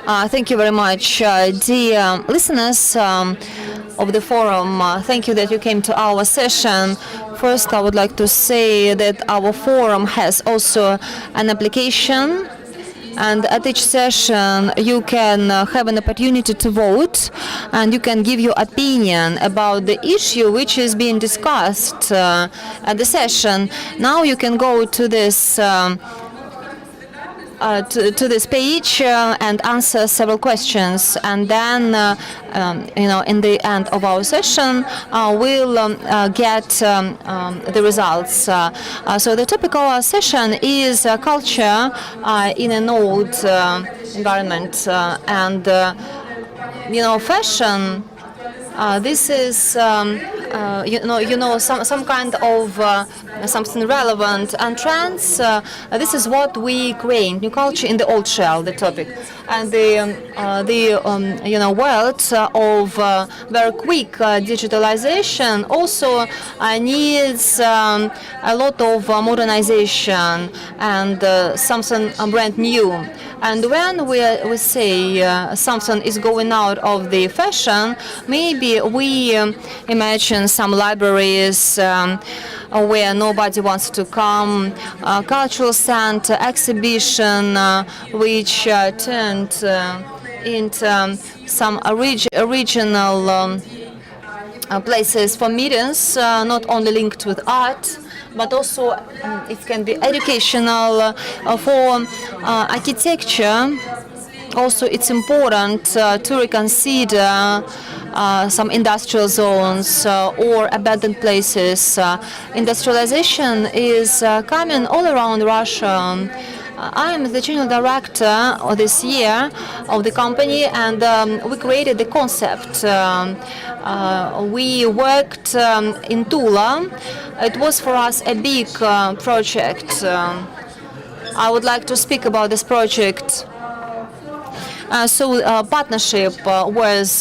Thank you very much, dear listeners of the forum. Thank you that you came to our session. First, I would like to say that our forum has also an application, and at each session you can have an opportunity to vote, and you can give your opinion about the issue which is being discussed at the session. Now you can go to this to this page and answer several questions, and then in the end of our session we'll get the results. So the topic of our session is culture in an old environment, and fashion. This is some kind of something relevant, and trends. This is what we create, new culture in the old shell, the topic, and the world of very quick digitalization also needs a lot of modernization and something brand new. And when we say something is going out of the fashion, maybe we imagine some libraries where nobody wants to come, cultural center, exhibition, which turned into some original places for meetings, not only linked with art, but also it can be educational for architecture. Also, it's important to reconsider some industrial zones or abandoned places. Industrialization is coming all around Russia. I am the general director this year of the company, and we created the concept. We worked in Tula. It was for us a big project. I would like to speak about this project. Partnership was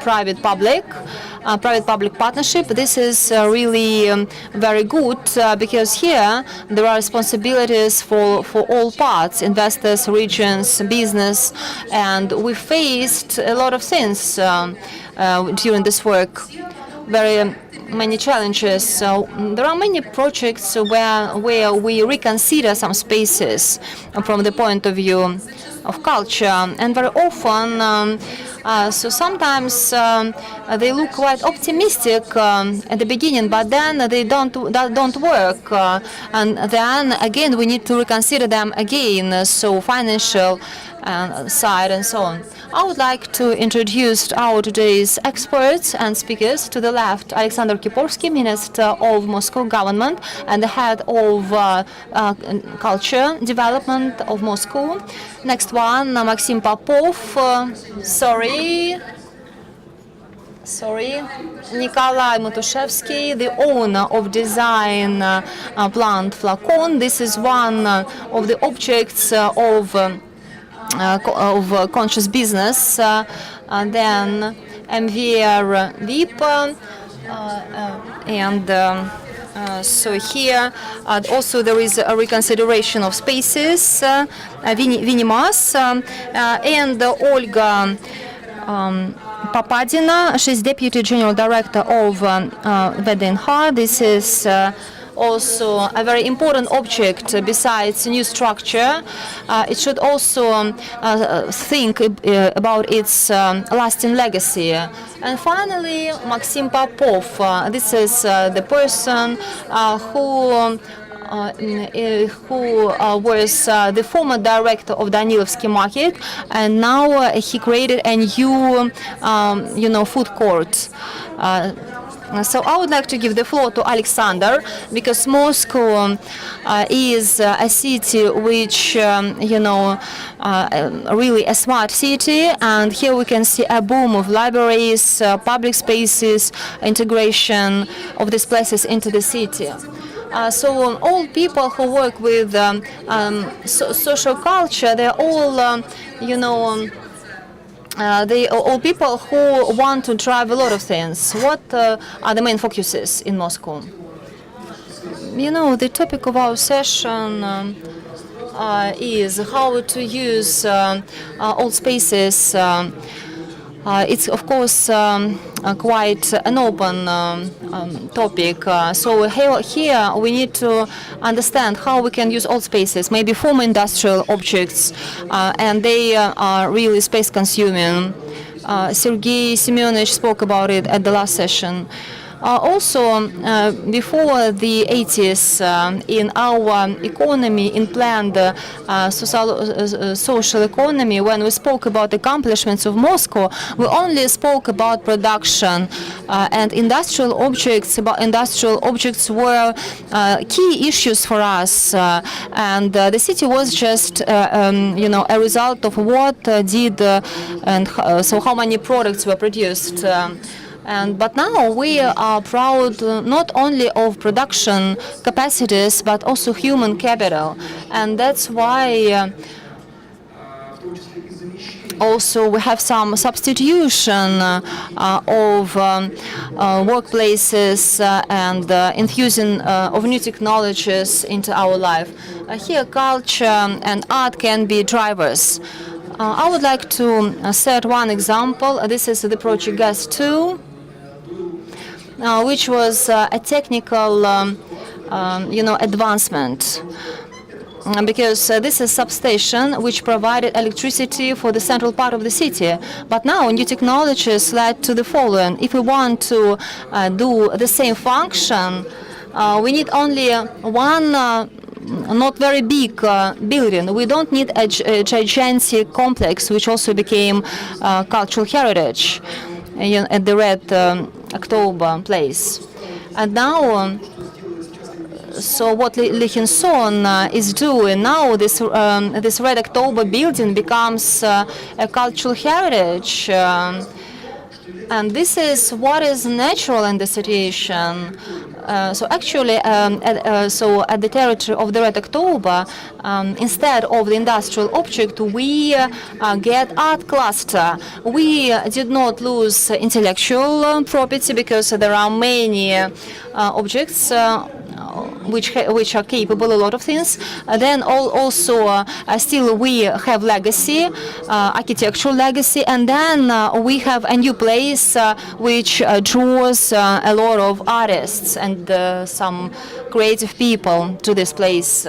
private-public partnership. This is really very good because here there are responsibilities for all parts, investors, regions, business, and we faced a lot of things during this work, very many challenges. So there are many projects where we reconsider some spaces from the point of view of culture, and very often so sometimes they look quite optimistic at the beginning, but then they don't work, and then again we need to reconsider them again, so financial side and so on. I would like to introduce our today's experts and speakers. To the left, Alexander Kiporsky, Minister of Moscow government and the head of culture development of Moscow. Next one, Maxim Popov. Sorry, Nikolai Matushevsky, the owner of design plant Flacon. This is one of the objects of conscious business. And then MVR VIP, and so here also there is a reconsideration of spaces. Vinimas and Olga Papadina. She's Deputy General Director of VDNH. This is also a very important object besides new structure. It should also think about its lasting legacy. And finally, Maxim Popov. This is the person who was the former director of Danilevsky market, and now he created a new, food court. So I would like to give the floor to Alexander, because Moscow is a city which, really a smart city, and here we can see a boom of libraries, public spaces, integration of these places into the city. So all people who work with social culture, they're all, they all people who want to drive a lot of things. What are the main focuses in Moscow? The topic of our session is how to use old spaces. It's of course quite an open topic. So here we need to understand how we can use old spaces, maybe former industrial objects, and they are really space consuming. Sergei Semyonovich spoke about it at the last session. Also, before the 80s, in our economy, in planned social economy, when we spoke about accomplishments of Moscow, we only spoke about production, and industrial objects were key issues for us, and the city was just, a result of what did and so how many products were produced. But now we are proud not only of production capacities, but also human capital. And that's why also we have some substitution of workplaces and infusing of new technologies into our life. Here culture and art can be drivers. I would like to set one example. This is the project Gas 2. Which was a technical, advancement, because this is substation which provided electricity for the central part of the city. But now new technologies led to the following: if we want to do the same function, we need only one. Not very big building. We don't need a gigantic complex, which also became cultural heritage at the Red October place. And now, so what Lichinson is doing now, this Red October building becomes a cultural heritage. And this is what is natural in the situation. So actually, at the territory of the Red October, instead of the industrial object, we get art cluster. We did not lose intellectual property because there are many objects which are capable a lot of things. Then also still we have legacy, architectural legacy, and then we have a new place which draws a lot of artists and some creative people to this place.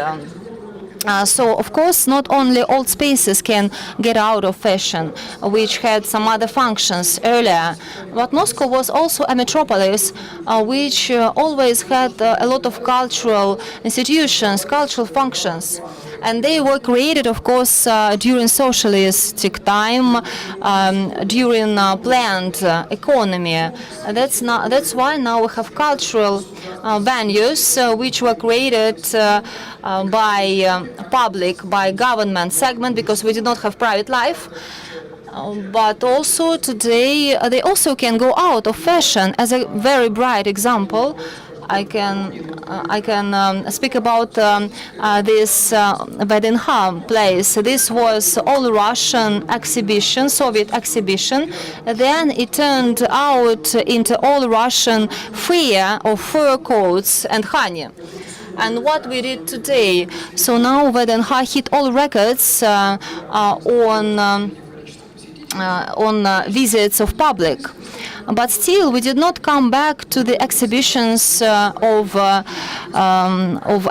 So, of course, not only old spaces can get out of fashion, which had some other functions earlier, but Moscow was also a metropolis which always had a lot of cultural institutions, cultural functions. And they were created, of course, during socialistic time, during planned economy. That's why now we have cultural venues which were created by public, by government segment, because we did not have private life. But also today they also can go out of fashion. As a very bright example, I can speak about this VDNH place. This was all Russian exhibition, Soviet exhibition. Then it turned out into all Russian fair of fur coats and honey. And what we did today, so now VDNH hit all records on visits of public. But still, we did not come back to the exhibitions of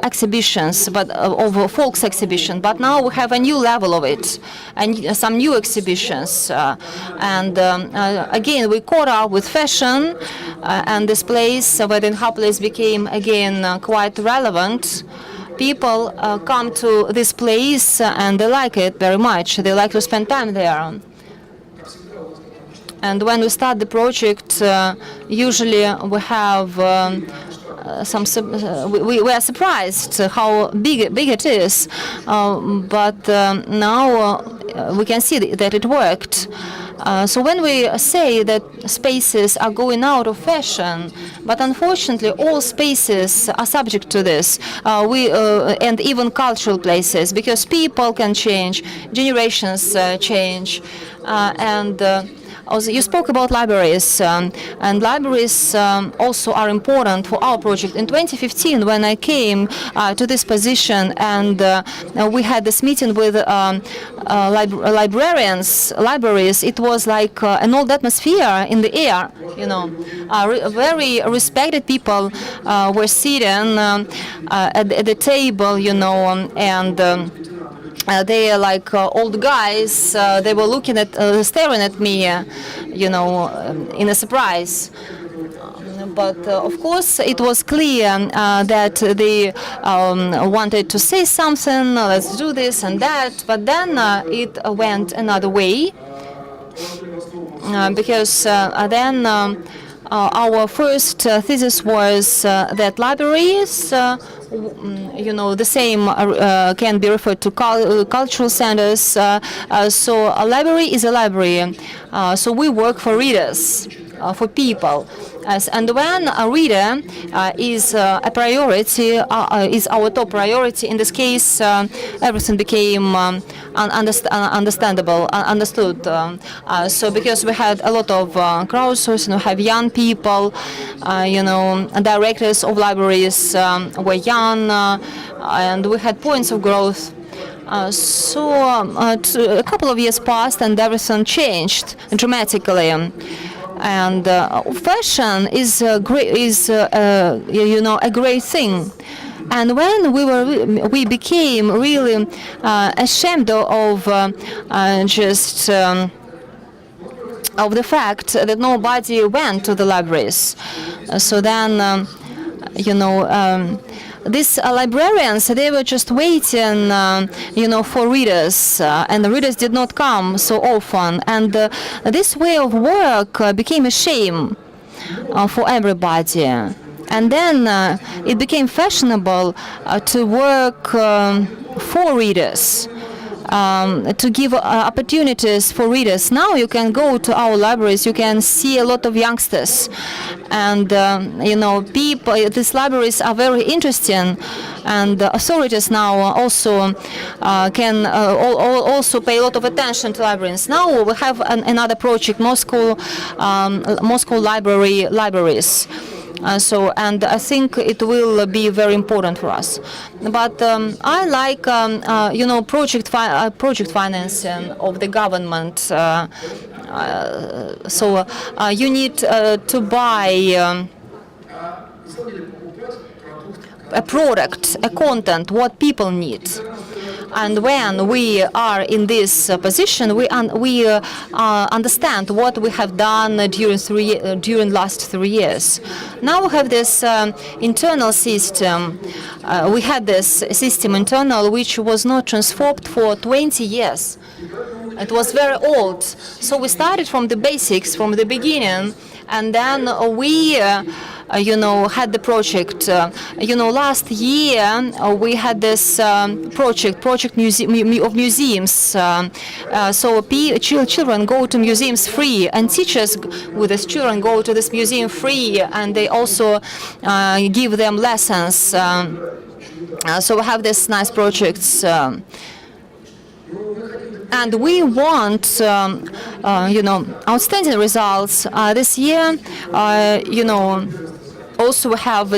exhibitions, but of folks exhibition. But now we have a new level of it, and some new exhibitions. Again, we caught up with fashion, and this place, VDNH place, became again quite relevant. People come to this place and they like it very much. They like to spend time there. And when we start the project, usually we have we are surprised how big it is, but now we can see that it worked. So when we say that spaces are going out of fashion, but unfortunately all spaces are subject to this, and even cultural places, because people can change, generations change, And also you spoke about libraries, and libraries also are important for our project. In 2015, when I came to this position, and we had this meeting with libraries, it was like an old atmosphere in the air. Very respected people were sitting at the table, and they are like old guys. They were staring at me, in a surprise. But of course, it was clear that they wanted to say something. Let's do this and that. But then it went another way, because then our first thesis was that libraries, the same can be referred to cultural centers. So a library is a library. So we work for readers, for people. And when a reader is a priority, is our top priority, in this case, everything became understood. So because we had a lot of crowdsourcing, we have young people, directors of libraries were young, and we had points of growth. So a couple of years passed, and everything changed dramatically. And fashion is a great thing. And when we became really ashamed of of the fact that nobody went to the libraries. So then, these librarians, they were just waiting, for readers, and the readers did not come so often. And this way of work became a shame for everybody. And then it became fashionable to work for readers. To give opportunities for readers. Now you can go to our libraries, you can see a lot of youngsters, and people. These libraries are very interesting, and authorities now also can also pay a lot of attention to libraries. Now we have another project, Moscow libraries. And I think it will be very important for us. But I like, project financing of the government. So you need to buy a product, a content, what people need. And when we are in this position, we understand what we have done during last 3 years. Now we have this internal system. We had this system internal which was not transformed for 20 years. It was very old. So we started from the basics, from the beginning, and then we had the project. Last year we had this project of museums. So children go to museums free, and teachers with these children go to this museum free, and they also give them lessons. So we have this nice projects. And we want, outstanding results this year. Also we have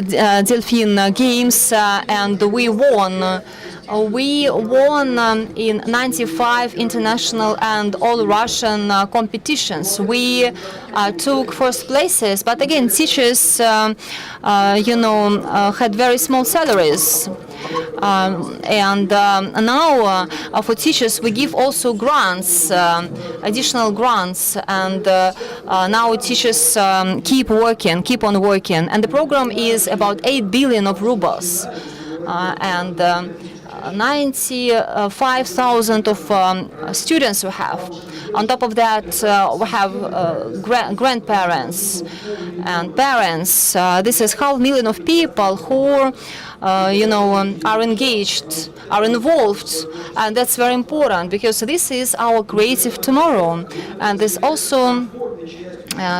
Delphine Games, and we won. We won in 95 international and all Russian competitions. We took first places, but again, teachers, had very small salaries. And now for teachers we give also grants, additional grants, and now teachers keep on working, and the program is about 8 billion of rubles, and 95,000 of students we have. On top of that, we have grandparents and parents. This is 500,000 of people who are engaged, are involved, and that's very important because this is our creative tomorrow, and this also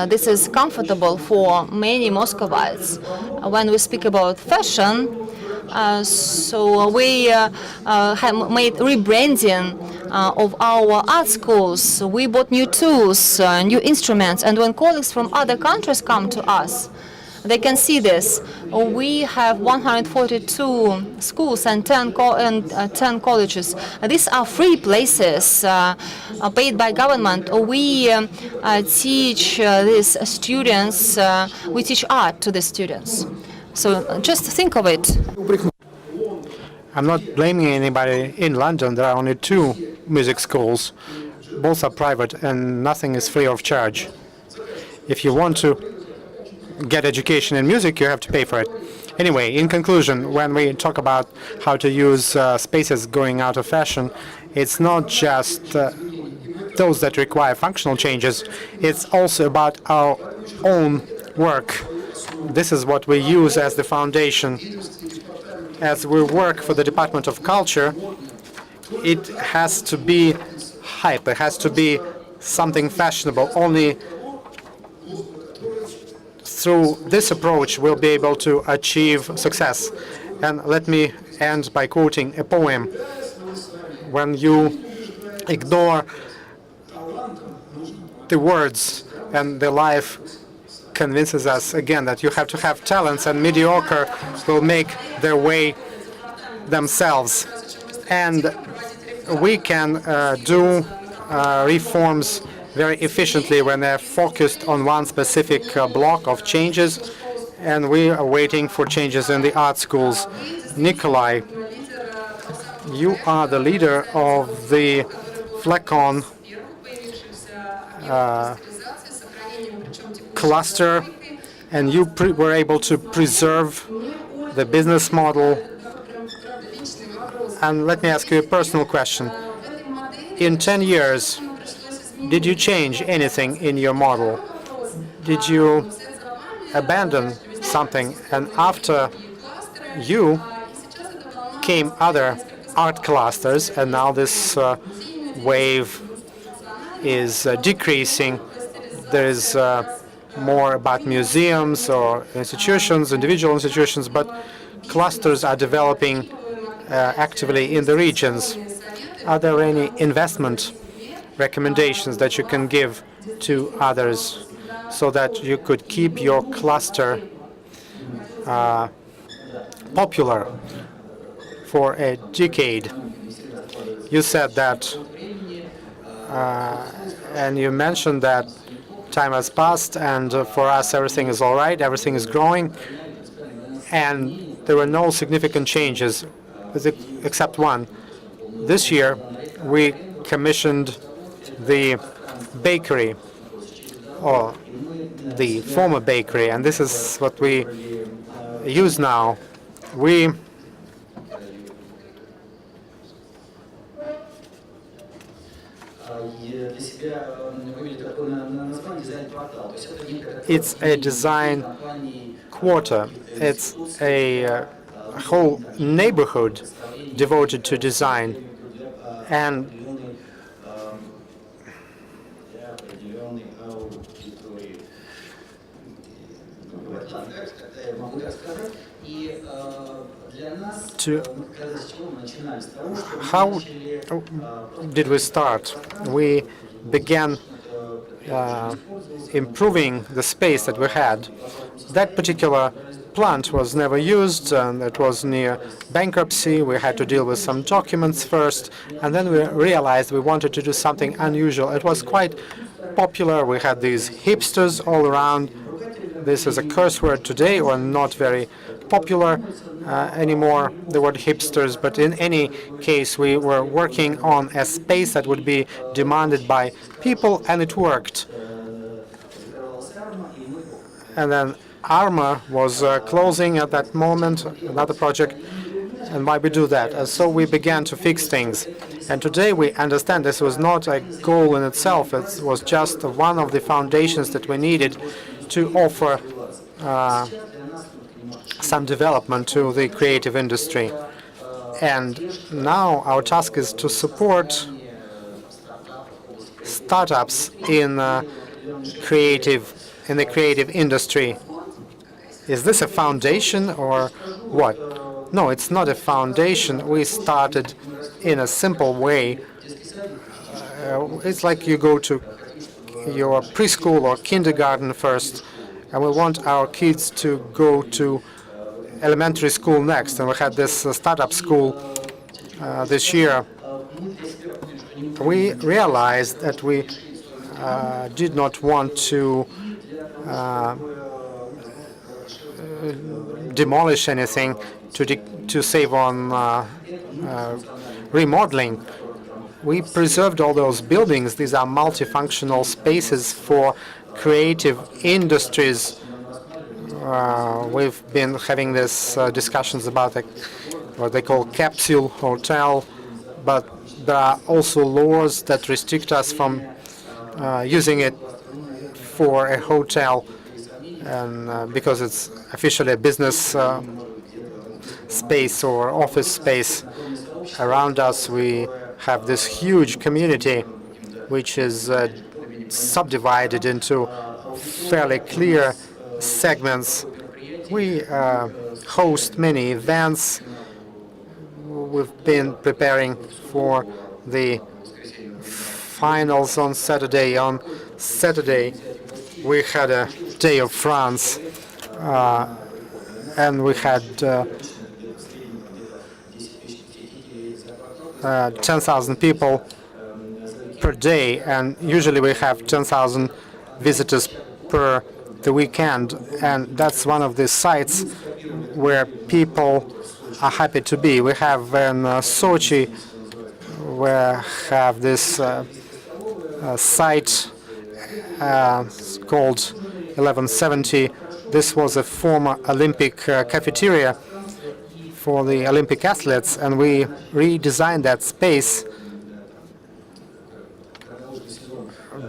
this is comfortable for many Muscovites. When we speak about fashion, So we have made rebranding of our art schools. We bought new tools, new instruments, and when colleagues from other countries come to us, they can see this. We have 142 schools and 10 colleges. These are free places paid by government. We teach these students, we teach art to the students. So just think of it. I'm not blaming anybody in London. There are only 2 music schools. Both are private and nothing is free of charge. If you want to get education in music, you have to pay for it. Anyway, in conclusion, when we talk about how to use spaces going out of fashion, it's not just those that require functional changes, it's also about our own work. This is what we use as the foundation. As we work for the Department of Culture, it has to be hype, it has to be something fashionable. Only through this approach we'll be able to achieve success. And let me end by quoting a poem. When you ignore the words and the life convinces us again that you have to have talents, and mediocre will make their way themselves. And we can do reforms very efficiently when they're focused on one specific block of changes, and we are waiting for changes in the art schools. Nikolai, you are the leader of the Flacon cluster, and you were able to preserve the business model. And let me ask you a personal question. In 10 years, did you change anything in your model? Did you abandon something? And after you came other art clusters, and now this wave is decreasing. There is more about museums or institutions, individual institutions, but clusters are developing actively in the regions. Are there any investment recommendations that you can give to others so that you could keep your cluster popular for a decade? You said that, and you mentioned that time has passed, and for us everything is all right, everything is growing, and there were no significant changes except one. This year we commissioned the bakery, or the former bakery, and this is what we use now. We It's a design quarter. It's a whole neighborhood devoted to design. And how did we start? We began improving the space that we had. That particular plant was never used, and it was near bankruptcy. We had to deal with some documents first, and then we realized we wanted to do something unusual. It was quite popular. We had these hipsters all around. This is a curse word today, or not very popular anymore, the word hipsters, but in any case we were working on a space that would be demanded by people, and it worked. And then Arma was closing at that moment, another project, and why we do that? And so we began to fix things. And today we understand this was not a goal in itself, it was just one of the foundations that we needed to offer some development to the creative industry. And now our task is to support startups in the creative industry. Is this a foundation or what? No, it's not a foundation. We started in a simple way. It's like you go to your preschool or kindergarten first, and we want our kids to go to elementary school next. And we had this startup school this year. We realized that we did not want to demolish anything to save on remodeling. We preserved all those buildings. These are multifunctional spaces for creative industries. We've been having these discussions about what they call capsule hotel, but there are also laws that restrict us from using it for a hotel, and because it's officially a business space or office space. Around us, we have this huge community, which is subdivided into fairly clear segments. We host many events. We've been preparing for the finals on Saturday. On Saturday, we had a Day of France, and we had 10,000 people per day, and usually we have 10,000 visitors per the weekend, and that's one of the sites where people are happy to be. We have in Sochi, we have this site called 1170. This was a former Olympic cafeteria for the Olympic athletes, and we redesigned that space.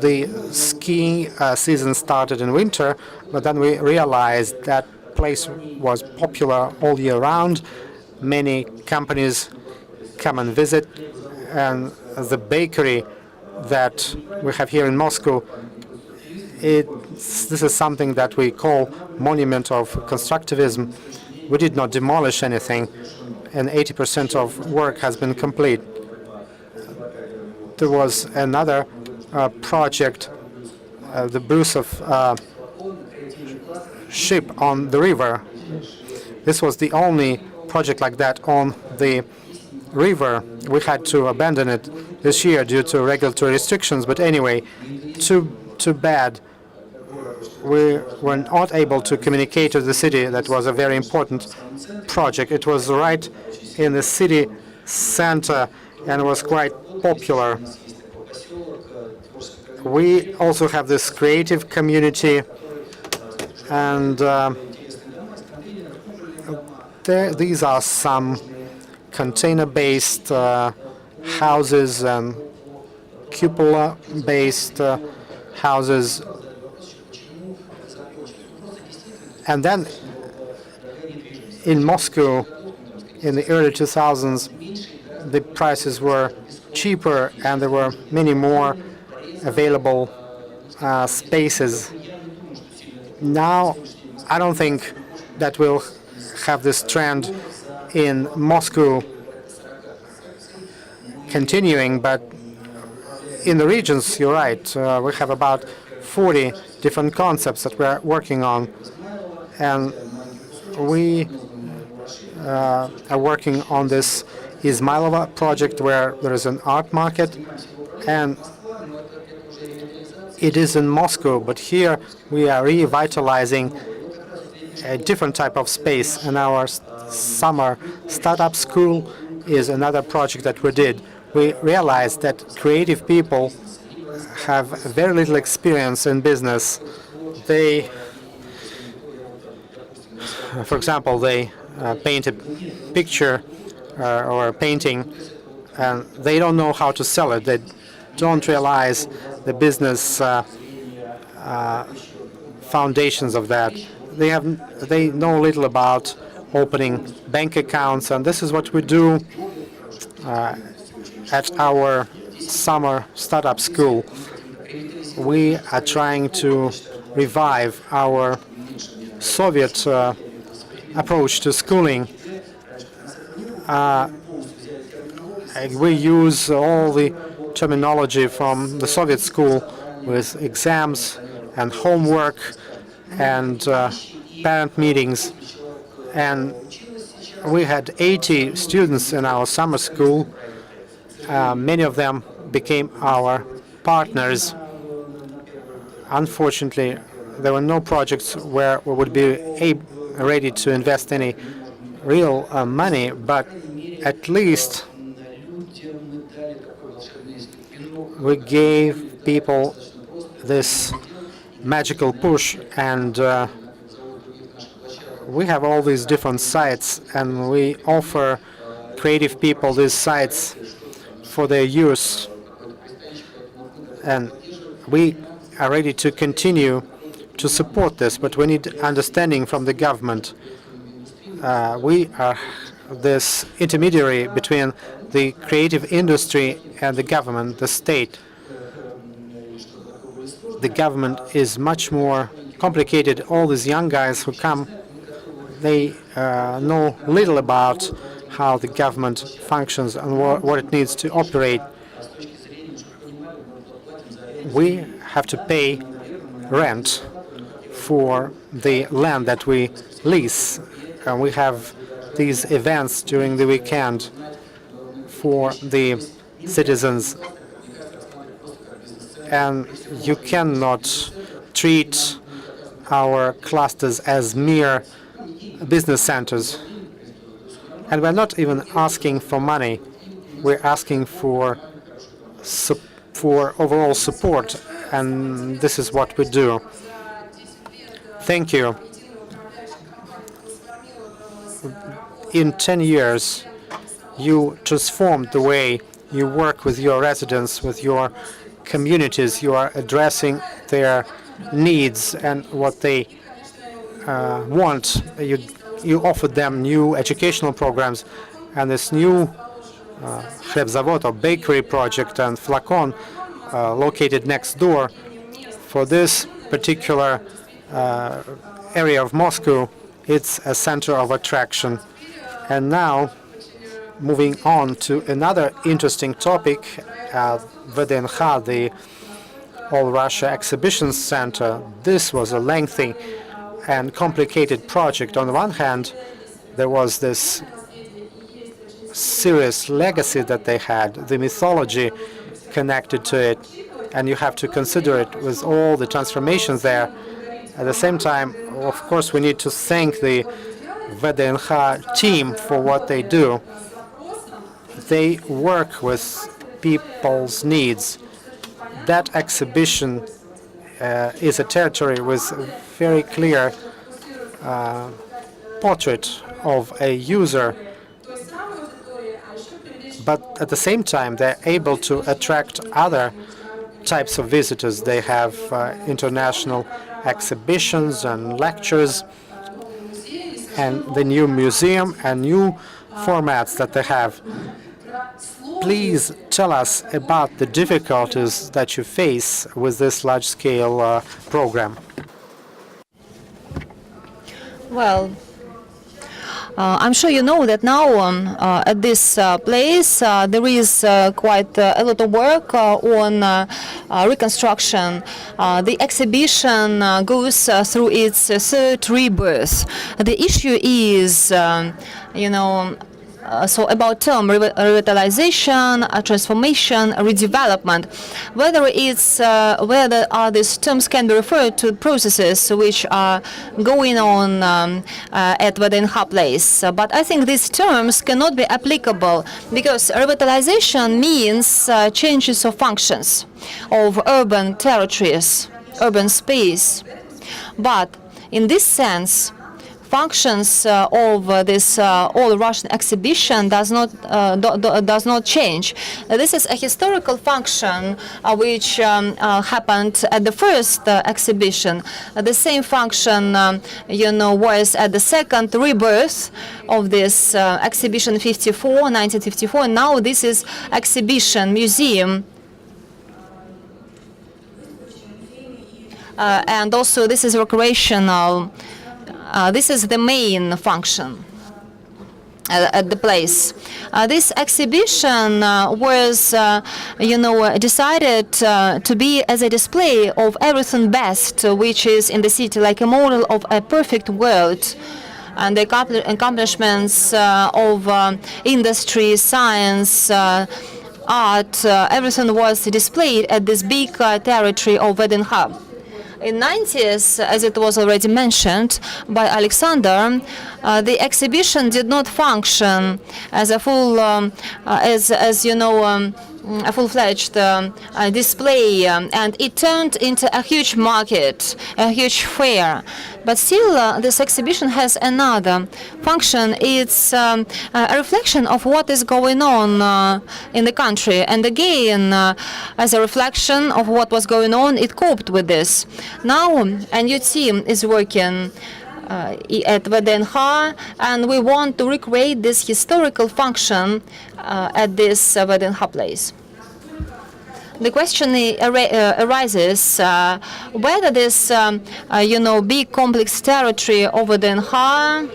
The skiing season started in winter, but then we realized that place was popular all year round. Many companies come and visit, and the bakery that we have here in Moscow, this is something that we call monument of constructivism. We did not demolish anything, and 80% of work has been complete. There was another project, the Bruce of ship on the river. This was the only project like that on the river. We had to abandon it this year due to regulatory restrictions, but anyway, too bad. We were not able to communicate to the city. That was a very important project. It was right in the city center and was quite popular. We also have this creative community, and these are some container-based houses and cupola-based houses. And then in Moscow, in the early 2000s, the prices were cheaper and there were many more available spaces. Now, I don't think that we'll have this trend in Moscow continuing, but in the regions, you're right. We have about 40 different concepts that we're working on, and we are working on this Izmailova project where there is an art market, and it is in Moscow, but here we are revitalizing a different type of space, and our summer startup school is another project that we did. We realized that creative people have very little experience in business. They, for example, they paint a picture or a painting, and they don't know how to sell it. They don't realize the business foundations of that. They know little about opening bank accounts, and this is what we do at our summer startup school. We are trying to revive our Soviet approach to schooling. We use all the terminology from the Soviet school with exams and homework and parent meetings. And we had 80 students in our summer school. Many of them became our partners. Unfortunately, there were no projects where we would be ready to invest any real money, but at least we gave people this magical push, and we have all these different sites, and we offer creative people these sites for their use, and we are ready to continue to support this, but we need understanding from the government. We are this intermediary between the creative industry and the government, the state. The government is much more complicated. All these young guys who come, they know little about how the government functions and what it needs to operate. We have to pay rent for the land that we lease. We have these events during the weekend for the citizens, and you cannot treat our clusters as mere business centers. And we're not even asking for money. We're asking for overall support, and this is what we do. Thank you. In 10 years, you transformed the way you work with your residents, with your communities. You are addressing their needs and what they want. You offered them new educational programs, and this new Khrebzavod or bakery project and Flacon located next door. For this particular area of Moscow, it's a center of attraction. And now, moving on to another interesting topic, VDNH, the All Russia Exhibition Center. This was a lengthy and complicated project. On the one hand, there was this serious legacy that they had, the mythology connected to it, and you have to consider it with all the transformations there. At the same time, of course, we need to thank the VDNH team for what they do. They work with people's needs. That exhibition is a territory with a very clear portrait of a user, but at the same time they're able to attract other types of visitors. They have international exhibitions and lectures, and the new museum and new formats that they have. Please tell us about the difficulties that you face with this large-scale program. Well, I'm sure you know that now at this place there is quite a lot of work on reconstruction. The exhibition goes through its third rebirth. The issue is, so about term revitalization, transformation, redevelopment, whether these terms can be referred to processes which are going on at VDNH place. But I think these terms cannot be applicable because revitalization means changes of functions of urban territories, urban space. But in this sense, functions of this All Russian exhibition does not change. This is a historical function which happened at the first exhibition. The same function, was at the second rebirth of this exhibition 1954. And now this is exhibition museum. And also this is recreational. This is the main function. at the place. This exhibition was, decided to be as a display of everything best which is in the city, like a model of a perfect world. And the accomplishments of industry, science, art, everything was displayed at this big territory of Veden. In 90s, as it was already mentioned by Alexander, the exhibition did not function as a full, a full-fledged display, and it turned into a huge market, a huge fair. But still, this exhibition has another function. It's a reflection of what is going on in the country. And again, as a reflection of what was going on, it coped with this. Now, a new team is working at VDNH, and we want to recreate this historical function at this VDNH place. The question arises whether this, big complex territory over VDNH.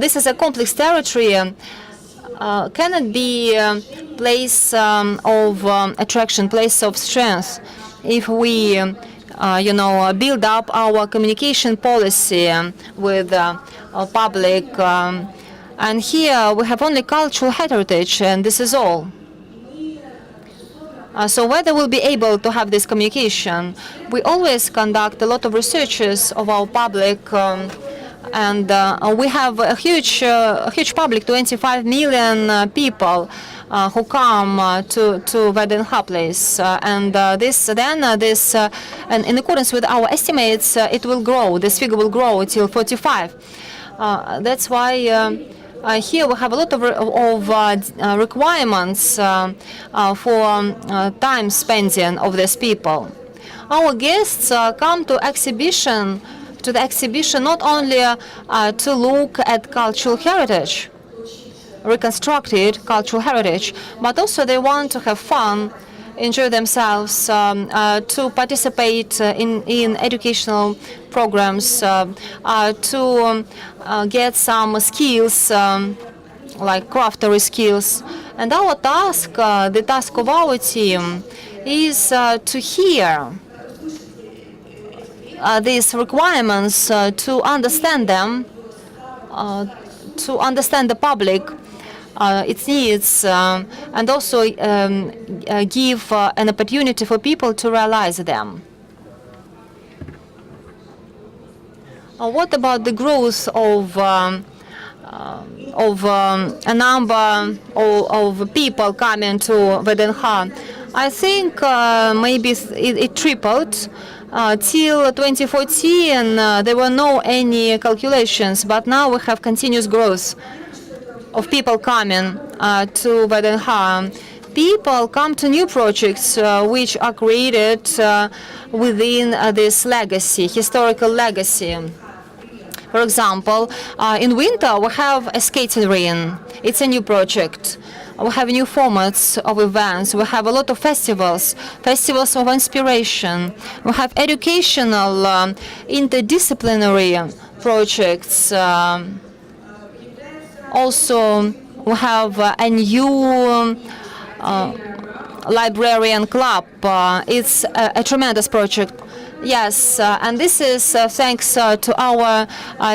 This is a complex territory. Can it be a place of attraction, place of strength, if we, build up our communication policy with public? And here we have only cultural heritage, and this is all. So whether we'll be able to have this communication, we always conduct a lot of researches of our public, and we have a huge public, 25 million people who come to VDNH place, and and in accordance with our estimates, it will grow. This figure will grow till 45. That's why. Here we have a lot of requirements for time spending of these people. Our guests come to the exhibition not only to look at cultural heritage, reconstructed cultural heritage, but also they want to have fun, enjoy themselves, to participate in educational programs, to get some skills, like craftery skills. And our task, the task of our team, is to hear these requirements, to understand them, to understand the public, its needs, and also give an opportunity for people to realize them. What about the growth of a number of people coming to VDNH? I think maybe it tripled. Till 2014, there were no any calculations, but now we have continuous growth of people coming to VDNH. People come to new projects which are created within this legacy, historical legacy. For example, in winter we have a skating ring. It's a new project. We have new formats of events. We have a lot of festivals of inspiration. We have educational, interdisciplinary projects. Also, we have a new librarian club. It's a tremendous project. Yes, and this is thanks to our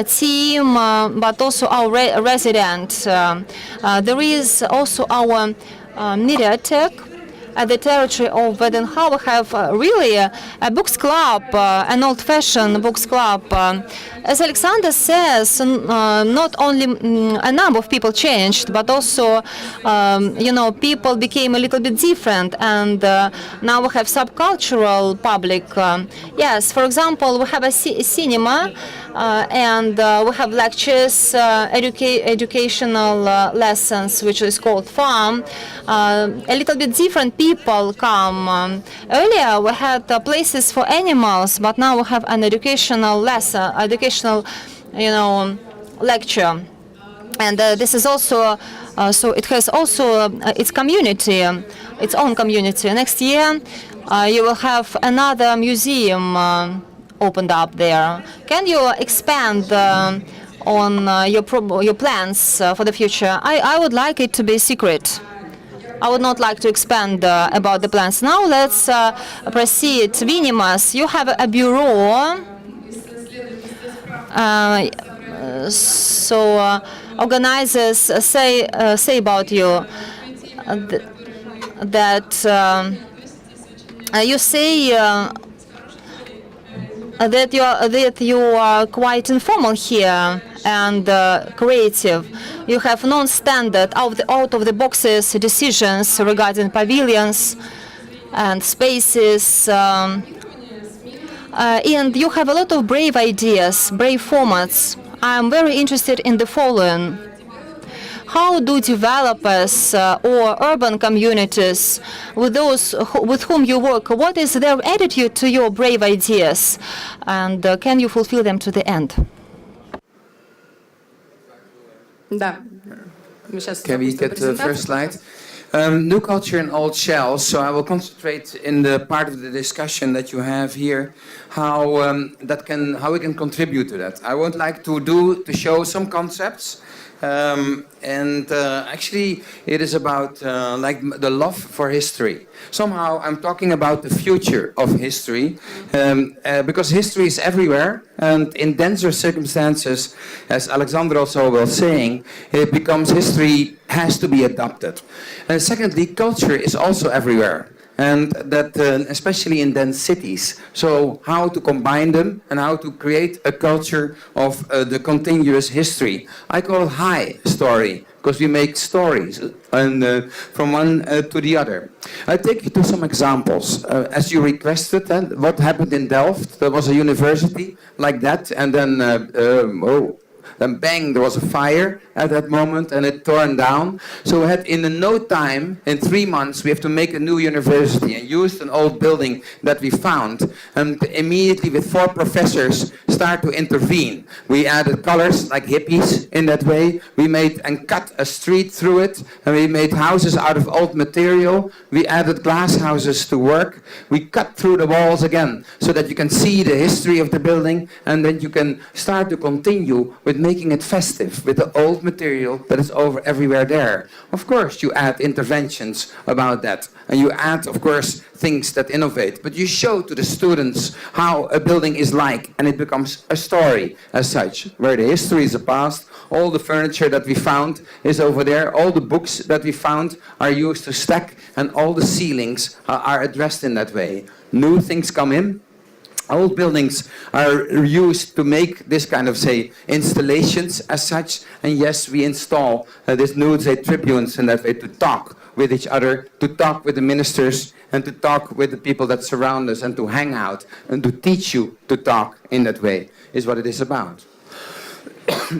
team, but also our resident. There is also our mediatek at the territory of VDNH. We have really a books club, an old-fashioned books club. As Alexander says, not only a number of people changed, but also, people became a little bit different, and now we have subcultural public. Yes, for example, we have a cinema, and we have lectures, educational lessons, which is called farm. A little bit different people come. Earlier we had places for animals, but now we have an educational lesson, lecture. And this is also, so it has also its community, its own community. Next year you will have another museum opened up there. Can you expand on your plans for the future? I would like it to be secret. I would not like to expand about the plans. Now let's proceed. Vinimas, you have a bureau. So organizers say about you that you say that you are quite informal here and creative. You have non-standard, out of the boxes decisions regarding pavilions and spaces. And you have a lot of brave ideas, brave formats. I'm very interested in the following. How do developers or urban communities, with those with whom you work, what is their attitude to your brave ideas? And can you fulfill them to the end? Can we get the first slide? New culture in old shells. So I will concentrate in the part of the discussion that you have here, how we can contribute to that. I would like to show some concepts. Actually, it is about like the love for history. Somehow, I'm talking about the future of history, because history is everywhere, and in denser circumstances, as Alexander also was saying, it becomes history has to be adopted. Secondly, culture is also everywhere. And that especially in dense cities. So how to combine them and how to create a culture of the continuous history. I call it high story, because we make stories and from one to the other. I take you to some examples. As you requested, what happened in Delft? There was a university like that, and then then bang, there was a fire at that moment and it turned down. So we had in no time, in 3 months, we have to make a new university and used an old building that we found. And immediately with 4 professors start to intervene. We added colors like hippies in that way. We made and cut a street through it. And we made houses out of old material. We added glass houses to work. We cut through the walls again so that you can see the history of the building, and then you can start to continue with making it festive with the old material that is over everywhere there. Of course, you add interventions about that, and you add, of course, things that innovate, but you show to the students how a building is like, and it becomes a story as such, where the history is the past. All the furniture that we found is over there, all the books that we found are used to stack, and all the ceilings are addressed in that way. New things come in. Old buildings are used to make this kind of, say, installations as such. And yes, we install these new, say, tribunes in that way to talk with each other, to talk with the ministers, and to talk with the people that surround us, and to hang out, and to teach you to talk in that way, is what it is about.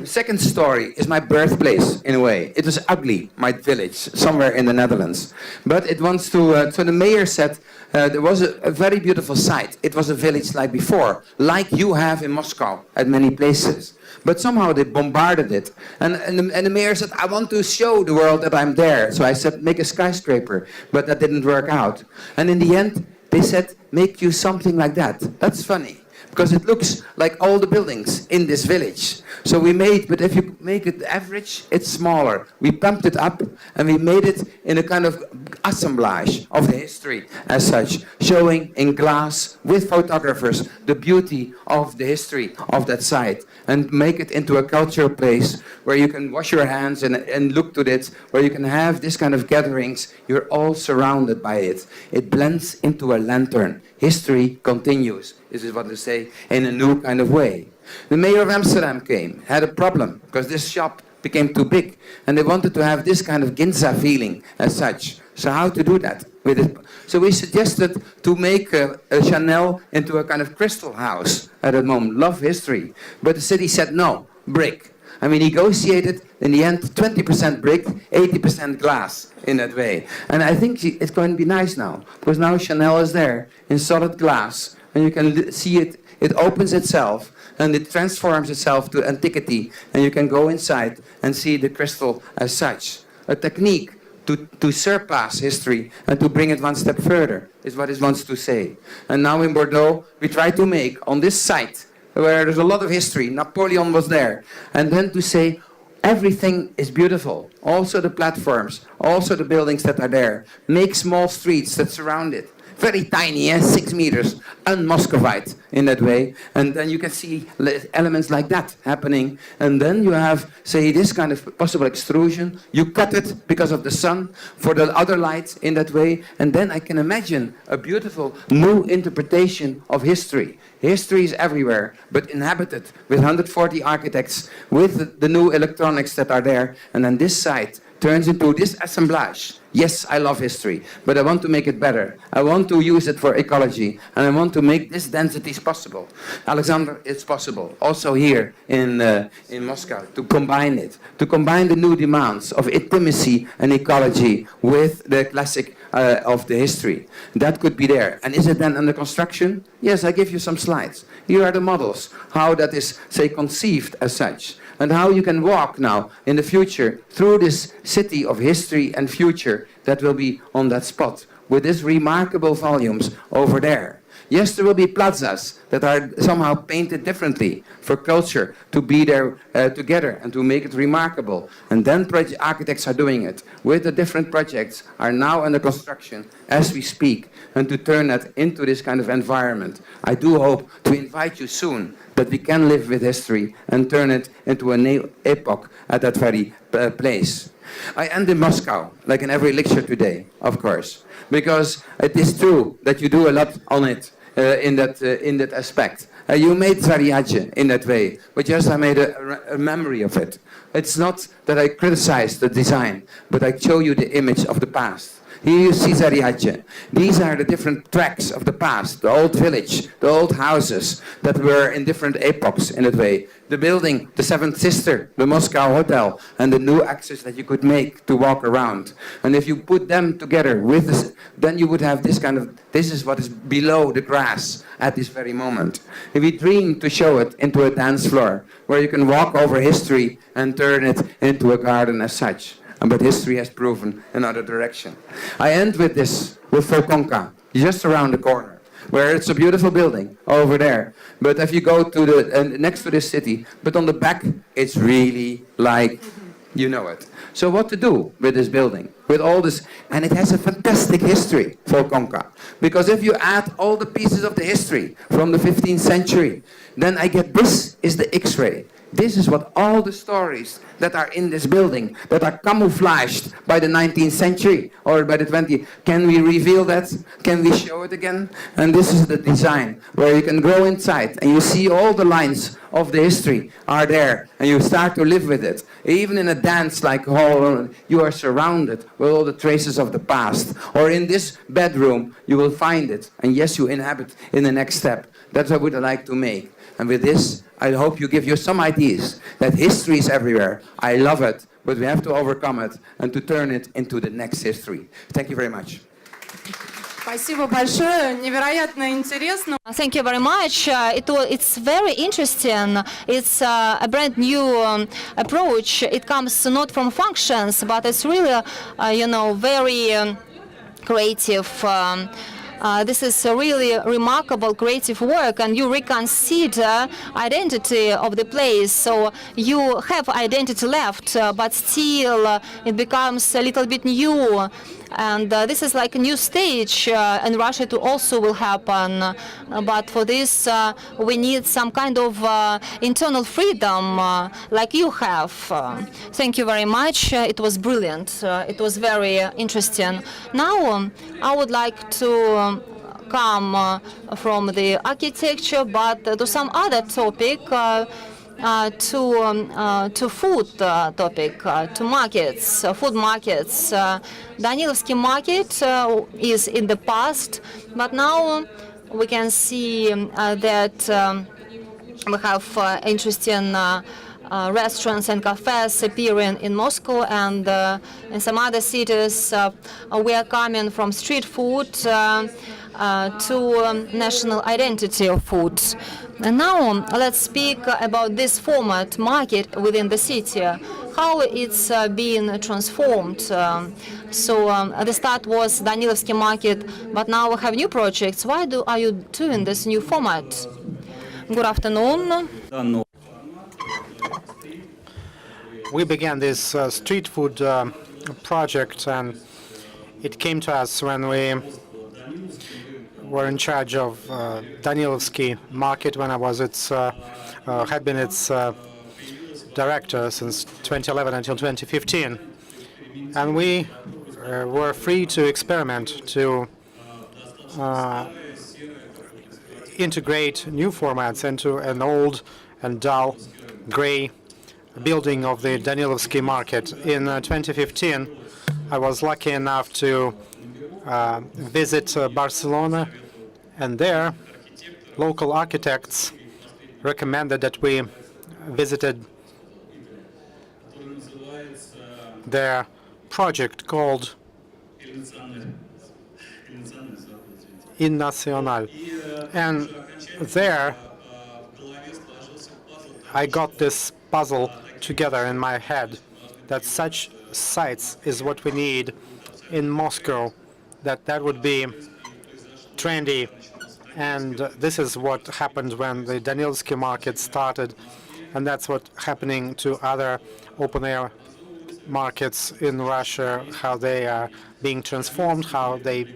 Second story is my birthplace, in a way. It was ugly, my village, somewhere in the Netherlands. But it wants to, so the mayor said, there was a very beautiful site. It was a village like before, like you have in Moscow at many places. But somehow they bombarded it. And the mayor said, I want to show the world that I'm there. So I said, make a skyscraper. But that didn't work out. And in the end, they said, make you something like that. That's funny, because it looks like all the buildings in this village. So we made, but if you make it average, it's smaller. We pumped it up, and we made it in a kind of assemblage of the history as such, showing in glass with photographers the beauty of the history of that site, and make it into a cultural place where you can wash your hands and look to it, where you can have this kind of gatherings. You're all surrounded by it. It blends into a lantern. History continues. This is what they say, in a new kind of way. The mayor of Amsterdam came, had a problem, because this shop became too big, and they wanted to have this kind of Ginza feeling as such. So how to do that with it? So we suggested to make a Chanel into a kind of crystal house at that moment, love history. But the city said no, brick. And we negotiated, in the end, 20% brick, 80% glass in that way. And I think it's going to be nice now, because now Chanel is there in solid glass, and you can see it. It opens itself, and it transforms itself to antiquity, and you can go inside and see the crystal as such. A technique to surpass history and to bring it one step further, is what it wants to say. And now in Bordeaux, we try to make on this site, where there's a lot of history, Napoleon was there, and then to say, everything is beautiful, also the platforms, also the buildings that are there. Make small streets that surround it. Very tiny, 6 meters, un-Muscovite in that way. And then you can see elements like that happening. And then you have, say, this kind of possible extrusion. You cut it because of the sun for the other light in that way. And then I can imagine a beautiful new interpretation of history. History is everywhere, but inhabited with 140 architects, with the new electronics that are there. And then this site turns into this assemblage. Yes, I love history, but I want to make it better. I want to use it for ecology, and I want to make this densities possible. Alexander, it's possible. Also here in Moscow, to combine it, to combine the new demands of intimacy and ecology with the classic of the history. That could be there. And is it then under construction? Yes, I give you some slides. Here are the models, how that is, say, conceived as such. And how you can walk now in the future through this city of history and future that will be on that spot with these remarkable volumes over there. Yes, there will be plazas that are somehow painted differently for culture to be there together and to make it remarkable. And then architects are doing it with the different projects are now under construction as we speak, and to turn that into this kind of environment. I do hope to invite you soon that we can live with history and turn it into a new epoch at that very place. I end in Moscow, like in every lecture today, of course, because it is true that you do a lot on it in that aspect. You made Zariadje in that way, but just I made a memory of it. It's not that I criticize the design, but I show you the image of the past. Here you see Zariadje. These are the different tracks of the past, the old village, the old houses that were in different epochs in that way. The building, the Seventh Sister, the Moscow Hotel, and the new access that you could make to walk around. And if you put them together with this, then you would have this kind of, this is what is below the grass at this very moment. If we dream to show it into a dance floor, where you can walk over history and turn it into a garden as such. But history has proven another direction. I end with this, with Volkonka, just around the corner, where it's a beautiful building over there. But if you go to the next to this city, but on the back, it's really like, you know it. So what to do with this building, with all this, and it has a fantastic history, Volkonka. Because if you add all the pieces of the history from the 15th century, then I get this is the X-ray. This is what all the stories that are in this building, that are camouflaged by the 19th century or by the 20th, can we reveal that? Can we show it again? And this is the design, where you can go inside and you see all the lines of the history are there, and you start to live with it. Even in a dance like hall, you are surrounded with all the traces of the past. Or in this bedroom, you will find it. And yes, you inhabit in the next step. That's what I would like to make. And with this, I hope you give you some ideas that history is everywhere. I love it, but we have to overcome it and to turn it into the next history. Thank you very much. Спасибо большое, невероятно интересно. Thank you very much. It's very interesting. It's a brand new approach. It comes not from functions, but it's really, very creative. This is a really remarkable creative work, and you reconsider identity of the place. So you have identity left, but still it becomes a little bit new. And this is like a new stage in Russia. It also will happen. But for this, we need some kind of internal freedom like you have. Thank you very much. It was brilliant. It was very interesting. Now, I would like to come from the architecture, but to some other topic, to food topic, to markets, food markets. Danilovsky market is in the past, but now we can see that we have interesting restaurants and cafes appearing in Moscow and in some other cities. We are coming from street food to national identity of food. And now let's speak about this format, market within the city. how it's being transformed. The start was Danilovsky market, but now we have new projects. Why are you doing this new format? Good afternoon. We began this street food project, and it came to us when we were in charge of Danilovsky market, when I was had been its director since 2011 until 2015, and we were free to experiment, to integrate new formats into an old and dull gray building of the Danilovsky market. In 2015, I was lucky enough to visit Barcelona, and there local architects recommended that we visited their project called Nacional. And there I got this puzzle together in my head, that such sites is what we need in Moscow, that would be trendy. And this is what happened when the Danilovsky market started, and that's what's happening to other open-air markets in Russia, how they are being transformed, how they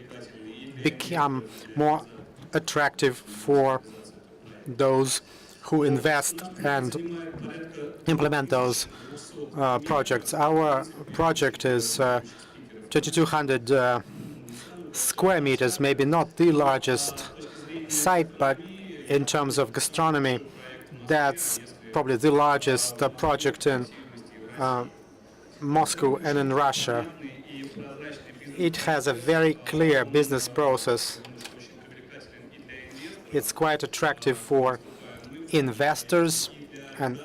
become more attractive for those who invest and implement those projects. Our project is 2,200 square meters, maybe not the largest site, but in terms of gastronomy, that's probably the largest project in Moscow and in Russia. It has a very clear business process. It's quite attractive for investors and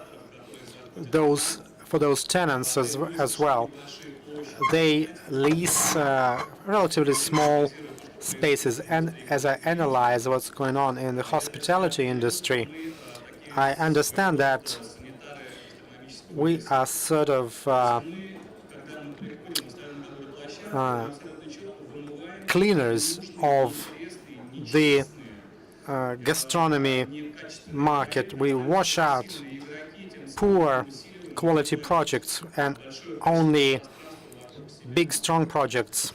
for those tenants as well. They lease relatively small spaces, and as I analyze what's going on in the hospitality industry, I understand that we are sort of cleaners of the gastronomy market. We wash out poor quality projects, and only big, strong projects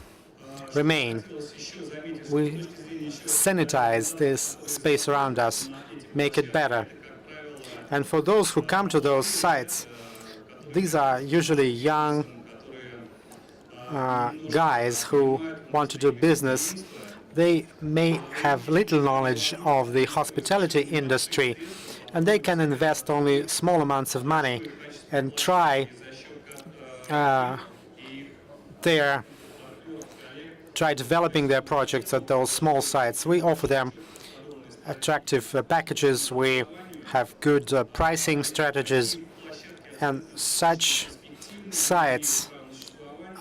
remain. We sanitize this space around us, make it better. And for those who come to those sites, these are usually young guys who want to do business. They may have little knowledge of the hospitality industry, and they can invest only small amounts of money and try developing their projects at those small sites. We offer them attractive packages. We have good pricing strategies, and such sites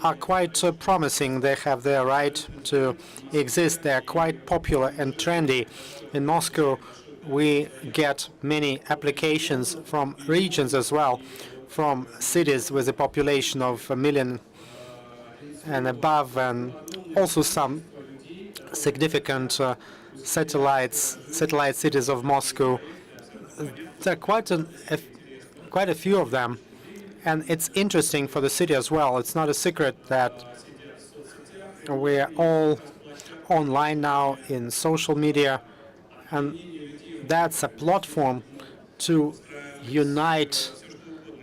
are quite promising. They have their right to exist. They are quite popular and trendy. In Moscow, we get many applications from regions as well, from cities with a population of 1 million and above, and also some significant satellite cities of Moscow. There are quite a few of them, and it's interesting for the city as well. It's not a secret that we're all online now in social media, and that's a platform to unite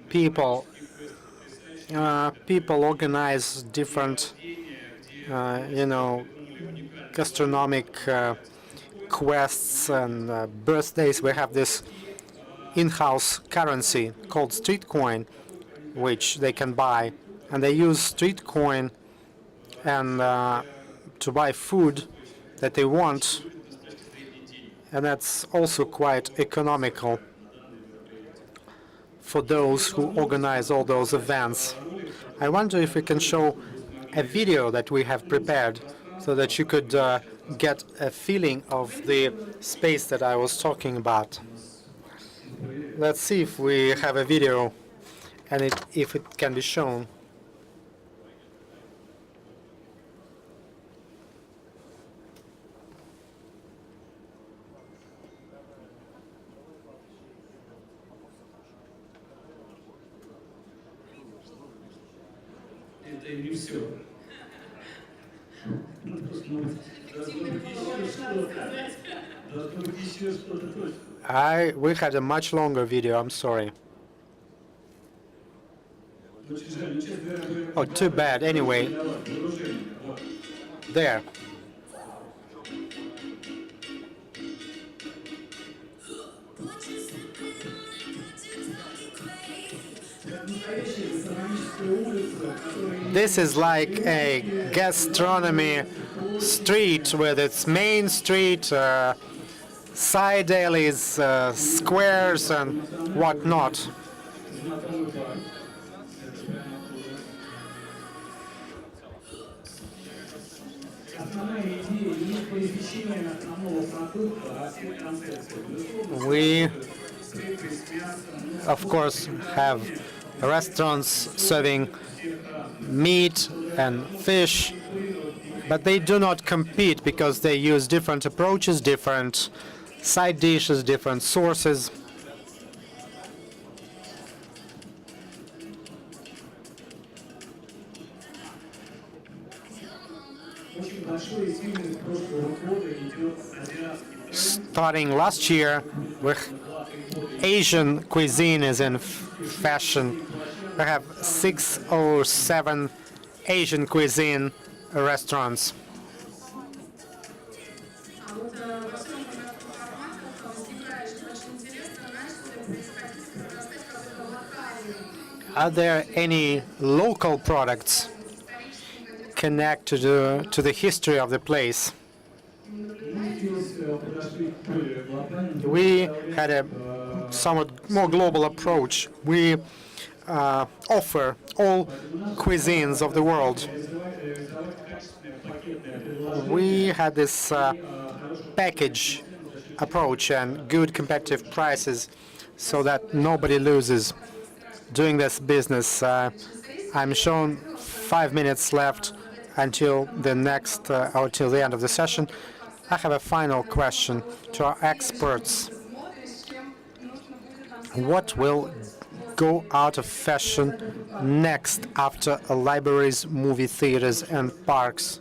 people. People organize different, gastronomic quests and birthdays. We have this in-house currency called Streetcoin, which they can buy, and they use Streetcoin and to buy food that they want, and that's also quite economical for those who organize all those events. I wonder if we can show a video that we have prepared so that you could get a feeling of the space that I was talking about. Let's see if we have a video, and if it can be shown. We had a much longer video, I'm sorry. Oh, too bad. Anyway, there. This is like a gastronomy street with its main street, side alleys, squares, and whatnot. We, of course, have restaurants serving meat and fish, but they do not compete because they use different approaches, different side dishes, different sources. Starting last year, with Asian cuisine is in fashion. We have 6 or 7 Asian cuisine restaurants. Are there any local products connected to the history of the place? We had a somewhat more global approach. We offer all cuisines of the world. We had this package approach and good competitive prices so that nobody loses doing this business. I'm shown 5 minutes left until the next or till the end of the session. I have a final question to our experts. What will go out of fashion next after libraries, movie theaters, and parks?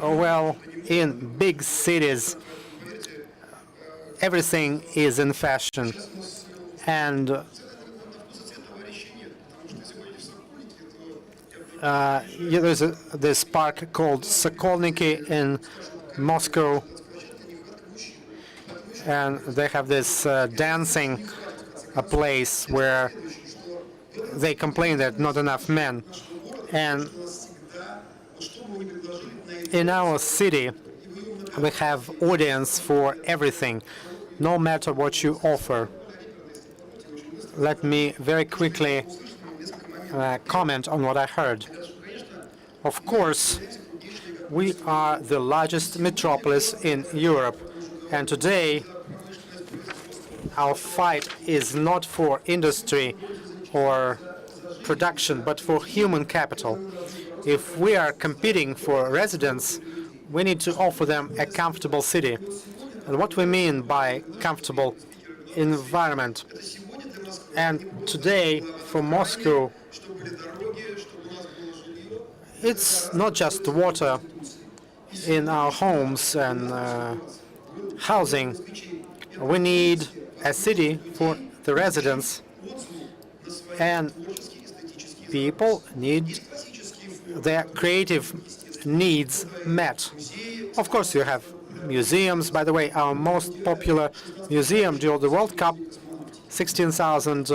Well, in big cities, everything is in fashion, and there's this park called Sokolniki in Moscow, and they have this dancing place where they complain that not enough men. And in our city, we have audience for everything, no matter what you offer. Let me very quickly comment on what I heard. Of course, we are the largest metropolis in Europe, and today our fight is not for industry or production, but for human capital. If we are competing for residents, we need to offer them a comfortable city. And what we mean by comfortable environment. And today, for Moscow, it's not just water in our homes and housing. We need a city for the residents, and people need their creative needs met. Of course, you have museums. By the way, our most popular museum during the World Cup, 16,000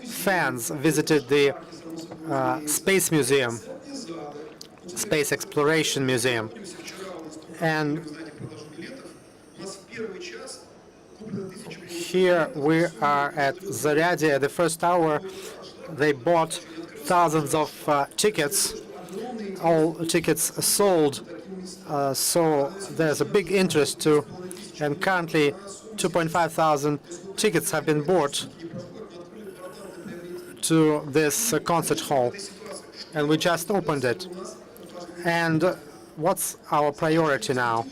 fans visited the Space Museum, Space Exploration Museum. And here we are at Zaryadye at the first hour. They bought thousands of tickets. All tickets sold, so there's a big interest too. And currently 2,500 tickets have been bought to this concert hall, and we just opened it. And what's our priority now?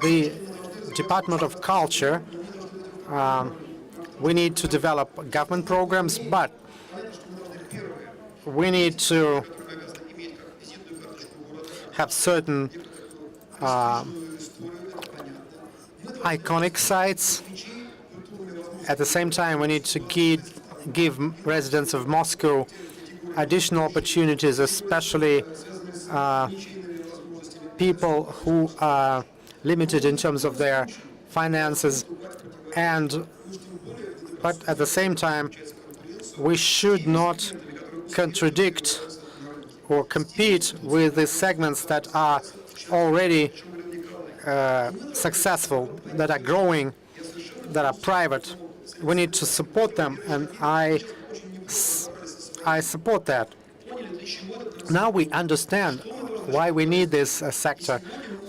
The Department of Culture, we need to develop government programs, but we need to have certain iconic sites. At the same time, we need to give residents of Moscow additional opportunities, especially people who are limited in terms of their finances. But at the same time, we should not contradict or compete with the segments that are already successful, that are growing, that are private. We need to support them, and I support that. Now we understand why we need this sector,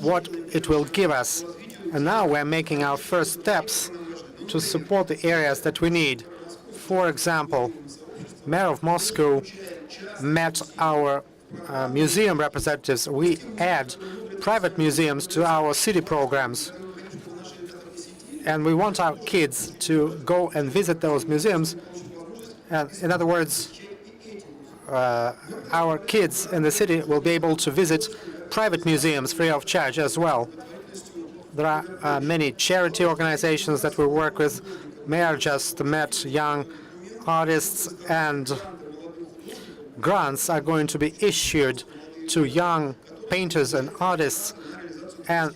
what it will give us, and now we're making our first steps to support the areas that we need. For example, Mayor of Moscow met our museum representatives. We add private museums to our city programs, and we want our kids to go and visit those museums. And in other words, our kids in the city will be able to visit private museums free of charge as well. There are many charity organizations that we work with. Mayor just met young artists, and grants are going to be issued to young painters and artists, and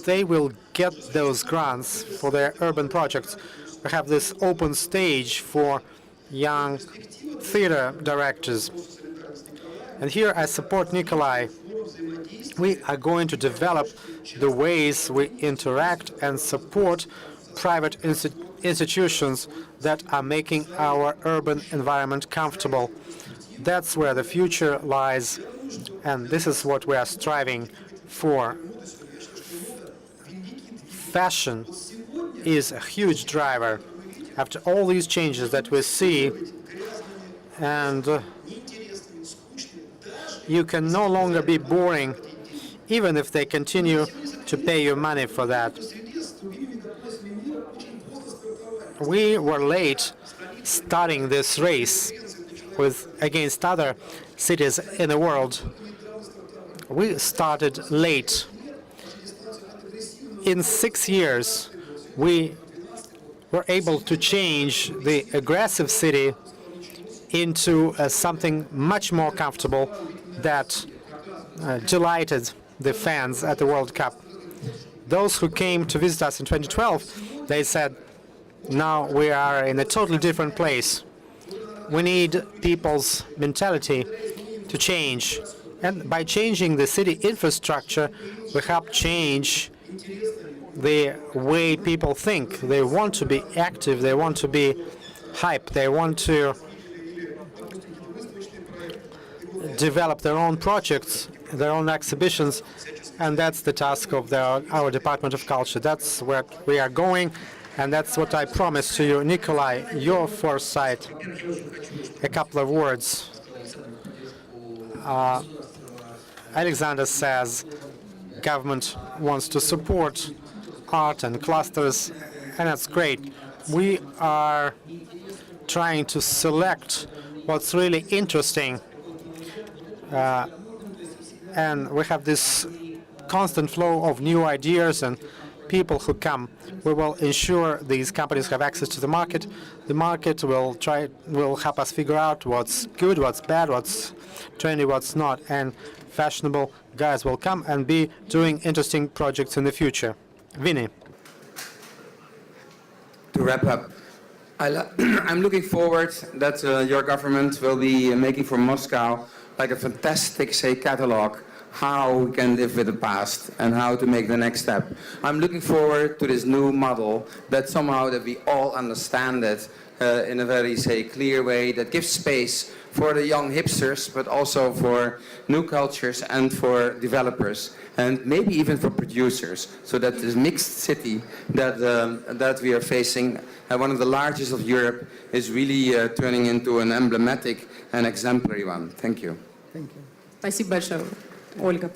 they will get those grants for their urban projects. We have this open stage for young theater directors. And here I support Nikolai. We are going to develop the ways we interact and support private institutions that are making our urban environment comfortable. That's where the future lies, and this is what we are striving for. Fashion is a huge driver. After all these changes that we see, and you can no longer be boring, even if they continue to pay you money for that. We were late starting this race against other cities in the world. We started late. In 6 years, we were able to change the aggressive city into something much more comfortable that delighted the fans at the World Cup. Those who came to visit us in 2012, they said, now we are in a totally different place. We need people's mentality to change. And by changing the city infrastructure, we help change the way people think. They want to be active, they want to be hype, they want to develop their own projects, their own exhibitions, and that's the task of our Department of Culture. That's where we are going, and that's what I promised to you. Nikolai, your foresight, a couple of words. Alexander says government wants to support art and clusters, and that's great. We are trying to select what's really interesting, and we have this constant flow of new ideas and people who come. We will ensure these companies have access to the market. The market will help us figure out what's good, what's bad, what's trendy, what's not, and fashionable guys will come and be doing interesting projects in the future. Vinny. To wrap up, I'm looking forward that your government will be making for Moscow like a fantastic, say, catalog how we can live with the past and how to make the next step. I'm looking forward to this new model that somehow that we all understand it in a very, say, clear way that gives space for the young hipsters, but also for new cultures and for developers, and maybe even for producers. So that this mixed city that we are facing, one of the largest of Europe, is really turning into an emblematic and exemplary one. Thank you. Thank you. Спасибо большое, Ольга.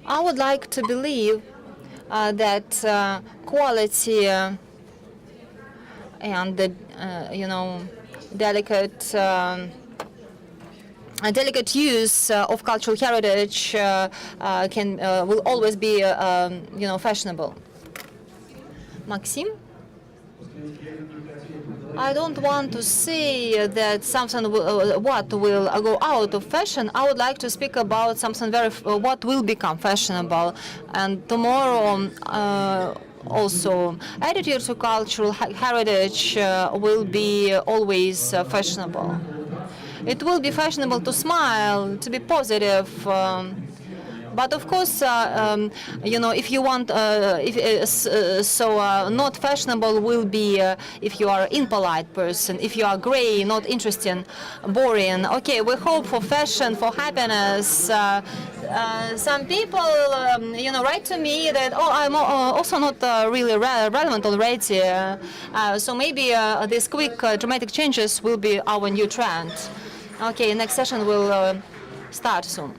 I would like to believe that quality and the delicate use of cultural heritage will always be fashionable. Maxim? I don't want to say that something what will go out of fashion. I would like to speak about something what will become fashionable, and tomorrow also attitude to cultural heritage will be always fashionable. It will be fashionable to smile, to be positive. But of course, if you want, not fashionable will be if you are impolite person, if you are gray, not interesting, boring. Okay, we hope for fashion, for happiness. Some people, write to me that, I'm also not really relevant already. So maybe these quick dramatic changes will be our new trend. Okay, next session will start soon.